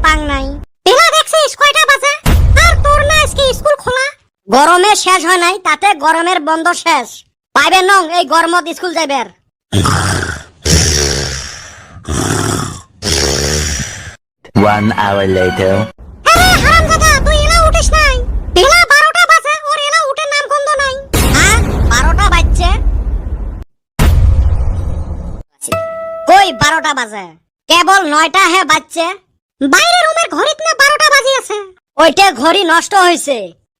পাং নাই। বেলা দেখছিস কয়টা বাজে? আর তোর না আজকে স্কুল খোলা? গরমে শেষ হয় নাই, তাতে গরমের বন্ধ শেষ। পাইবে নং এই গরমত স্কুল যাইবের। 1 hour later. আরে হারামজাদা, তুই এলা উঠিস নাই? বেলা 12টা বাজে, ওর এলা উঠে নাম গন্ধ নাই। হ্যাঁ 12টা বাজছে? কই 12টা বাজে? কেবল 9টা হে বাজছে। বাইরে রুমের ঘড়িত না 12টা বাজি আছে। ওইটা ঘড়ি নষ্ট হইছে,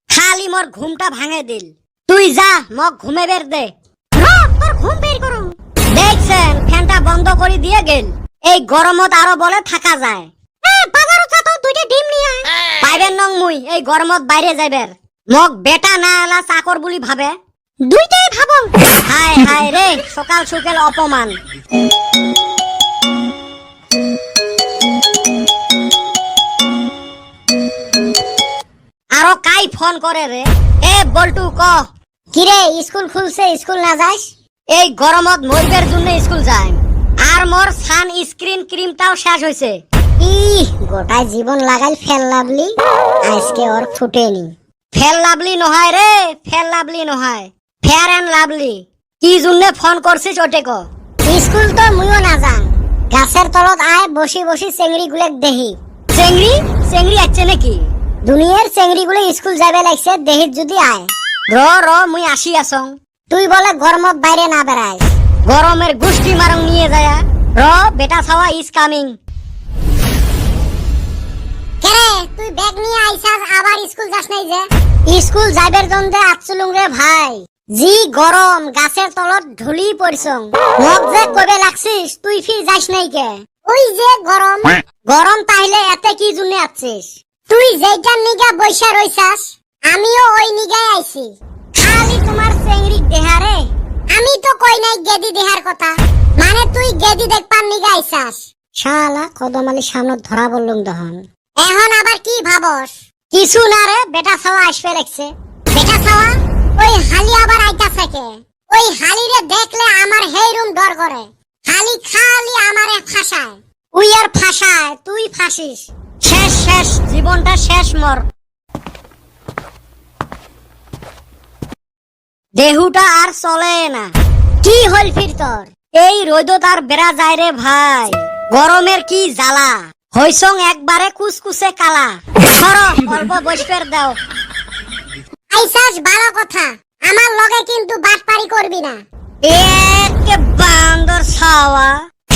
খালি মোর ঘুমটা ভাঙে দিল। তুই যা মক ঘুমে বের দে। তোর ঘুম বের করো। দেখছেন ফ্যানটা বন্ধ করে দিয়ে গেল। এই গরমত আরো বলে থাকা যায়। বাজারত যা তো দুইটা ডিম নিয়ে আয়। পাইবেন নং মুই এই গরমত বাইরে যাইবের। মক বেটা না এলা চাকর বলি ভাবে। দুইটাই ভাবো। হায় হায় রে, সকাল সকাল অপমান। আরো কাই ফোন করে রে? এ বল্টু ক কিরে, স্কুল খুলছে স্কুল না যাস? এই গরমত মরবের জন্য স্কুল যাই। আর মোর সান স্ক্রিন ক্রিমটাও শেষ হইছে। গোটাই জীবন লাগাই ফেল লাভলি, আজকে ওর ফুটেনি। ফেল লাভলি নহয় রে, ফেল লাভলি নহয়, ফেয়ার এন্ড লাভলি। কি জন্য ফোন করছিস ওটে ক। স্কুল তো মুইও না যান, গাছের তলত আয় বসি বসি চেংড়ি গুলেক দেহি। চেংড়ি চেংড়ি আছে নাকি? দুনিয়ার চেংড়ি গুলো স্কুল যাবে লাগছে, দেহিত যদি আয়। র মুই আসি আসং। তুই বলে গরমত বাইরে না বেড়াই, গরমের গুষ্টি মারং নিয়ে যায়। বেটা ছাওয়া ইজ কামিং। কেরে তুই ব্যাগ নিয়ে আইছাস, আবার স্কুল যাস নাই যে? স্কুল যাইবের জন্য আচ্ছুলুং রে ভাই। জি গরম, গাছের তলত ঢুলি পড়ছং। মক যে কবে লাগছিস, তুই ফির যাস নাই কে? ওই যে গরম। গরম তাইলে এতে কি জন্য আছিস? তুই যেইটার নিগা বইসা রইছাস, আমিও ওই নিগাই আইছি। খালি তোমার চেংড়ি দেহারে। আমি তো কই নাই গেদি দেহার কথা, মানে তুই গেদি দেখপার নিগা আইছাস। শালা কদমালি সামনে ধরা বললুম দহন। এখন আবার কি ভাবস? কিছু না রে, বেটা ছাওয়া আসবে লাগছে। বেটা ছাওয়া ওই হালি আবার আইতাছে কে? ওই হালিরে দেখলে আমার হেই রুম ডর করে। হালি খালি আমারে ফাঁসায়। উই আর ফাঁসায়, তুই ফাঁসিস। শেষ শেষ, জীবনটা শেষ মোর। দেহুটা আর চলে না। কি হল ফির তোর? এই রোদত আর বেড়া যায় রে ভাই। গরমের কি জ্বালা, হইসং একবারে কুসকুসে কালা। সরো অল্প বসপের দাও। আইসাস ভালো কথা, আমার লগে কিন্তু বাটপারি করবি না। একে বান্দর ছাওয়া,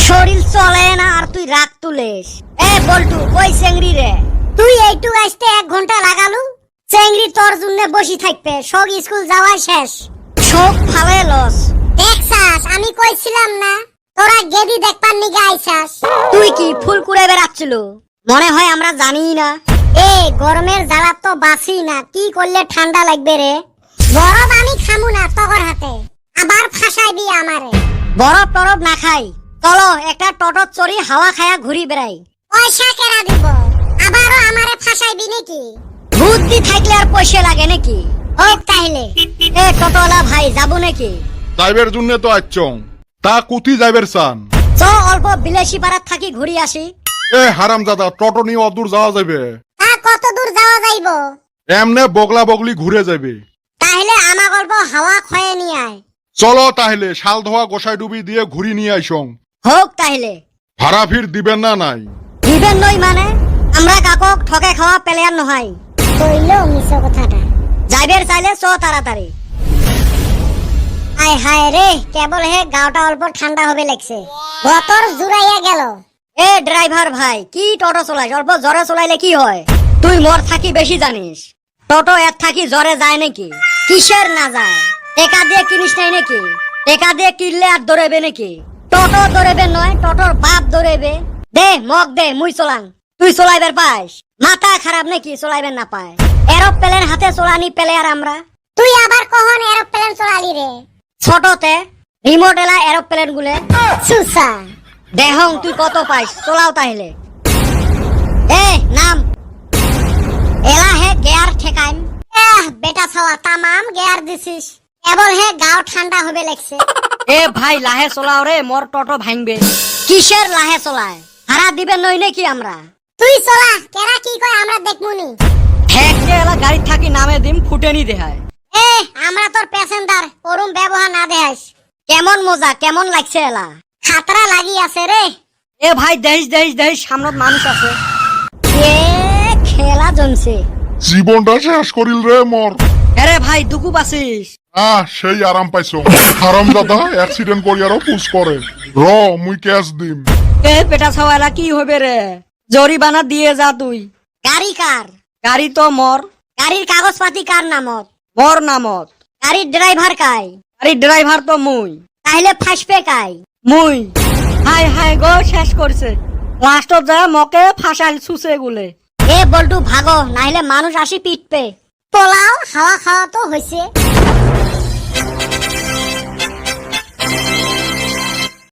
শরীর চলে না আর তুই রাগ তুলেস। এ বল্টু কই চেংড়ি রে? তুই এইটু আসতে 1 ঘন্টা লাগালু। চেংড়ি তোর জন্য বসি থাকবে, সব স্কুল যাওয়া শেষ। সব ফালে লস। দেখছাস আমি কইছিলাম না, তোরা গেদি দেখপার নিগা আইছাস। তুই কি ফুল কুড়ে বেড়াচ্ছিল? মনে হয় আমরা জানি না। এ গরমের জ্বালা তো বাসি না, কি করলে ঠান্ডা লাগবে রে? বরফ আমি খামু না তগর হাতে, আবার ফাঁসাইবি আমারে। বরফ টরফ না খাই, চলো একটা টটত চড়ি হাওয়া খায়া ঘুরি বেড়াই। পয়সা কেনা দিব, আবারও আমারে ফাঁসাইবি নাকি? বুদ্ধি থাকলে আর পয়সা লাগে নাকি? হোক তাইলে। এ টোটোলা ভাই যাবো নাকি? যাইবের জন্য তো আইচং, তা কুতি যাইবের চান? চ অল্প বিলেসি পাড়াত থাকি ঘুরি আসি। এ হারামজাদা, টোটো নিয়ে অদূর যাওয়া যাবে? তা কত দূর যাওয়া যাইব? এমনে বগলা বগলি ঘুরে যাবে। তাহলে আমার গল্প হাওয়া খয়ে নিয়ে আয়। চলো তাহলে শাল ধোয়া গোসাই ডুবি দিয়ে ঘুরি নিয়ে আইসং। হোক তাহলে। ভাড়া ফির দিবেন না নাই? দিবেন নই মানে? আমরা কাকক ঠকে খাওয়া প্লেয়ার নহয়। কইলো মিছ কথাটা। যাইবের চাইলে চ তাড়াতাড়ি। আয় হায় রে, কেবল হে গাওটা অল্প ঠান্ডা হবে লাগছে। বতর জুড়াইয়া গেল। এ ড্রাইভার ভাই, কি টোটো চলাইস? অল্প জোরে চলাইলে কি হয়? তুই মোর থাকি বেশি জানিস। টোটো এর থাকি জোরে যায় নাকি? কিসের না যায়? টেকা দিয়ে কিনিস নাই নাকি? টেকা দিয়ে কিনলে আর দৌড়েবে নাকি? টোটো দৌড়েবে নয়, টোটোর বাপ দৌড়েবে। দে মগ দে, মুই চলাং। তুই চলাইবার পাইস? মাথা খারাপ নাকি চলাইবেন না পায়? এরোপ্লেন হাতে চলানি প্লেয়ার আমরা। তুই আবার কখন এরোপ্লেন চলালি রে? ছোটতে রিমোট এলা এরোপ্লেন গুলে সুসা। দেহং তুই কত পাইস, চলাও তাহলে। এ নাম। এলা হে গিয়ার ঠেকাইম। বেটা ছাওয়া তামাম গিয়ার দিছিস, কেবল হে গাও ঠান্ডা হবে লাগছে। এ ভাই লাহে চলাও রে, মোর টোটো ভাঙবে। কিসের লাহে চলায়? ভাড়া দিবেন নই নাকি আমরা? তুই চলা কেরা কি কয় আমরা দেখমুনি। ঠেকে এলা গাড়ি থাকি নামে দিম ফুটেনি দেখায়। এ আমরা তোর প্যাসেঞ্জার ওরম ব্যবহার না দেখাইস। কেমন মজা কেমন লাগছে এলা, খাতরা লাগি আছে রে। এ ভাই দেহিস সামনত মানুষ আছে। এ খেলা জমছে। জীবনটা শেষ করিল রে মর। আরে ভাই দুকু পাছিস। সেই আরাম পাইছো। হারাম দাদা অ্যাক্সিডেন্ট করি আরো পুশ করে। র মুই ক্যাশ দিম। এ পেটা ছাওয়ালা কি হবে রে, জরিমানা দিয়ে যা তুই। গাড়ি কার? গাড়ি তো মর। গাড়ির কাগজপাতি কার নামত? মর নামত। গাড়ির ড্রাইভার কাই? গাড়ির ড্রাইভার তো মুই। তাইলে ফাঁসবে কাই? মুই। হাই গো শেষ করছে, লাস্টত যায় মকে ফাঁসাইল সুসে গুলে। এ বল্টু ভাগো নাইলে মানুষ আসি পিটবে। পোলাও হাওয়া খাওয়া তো হয়েছে।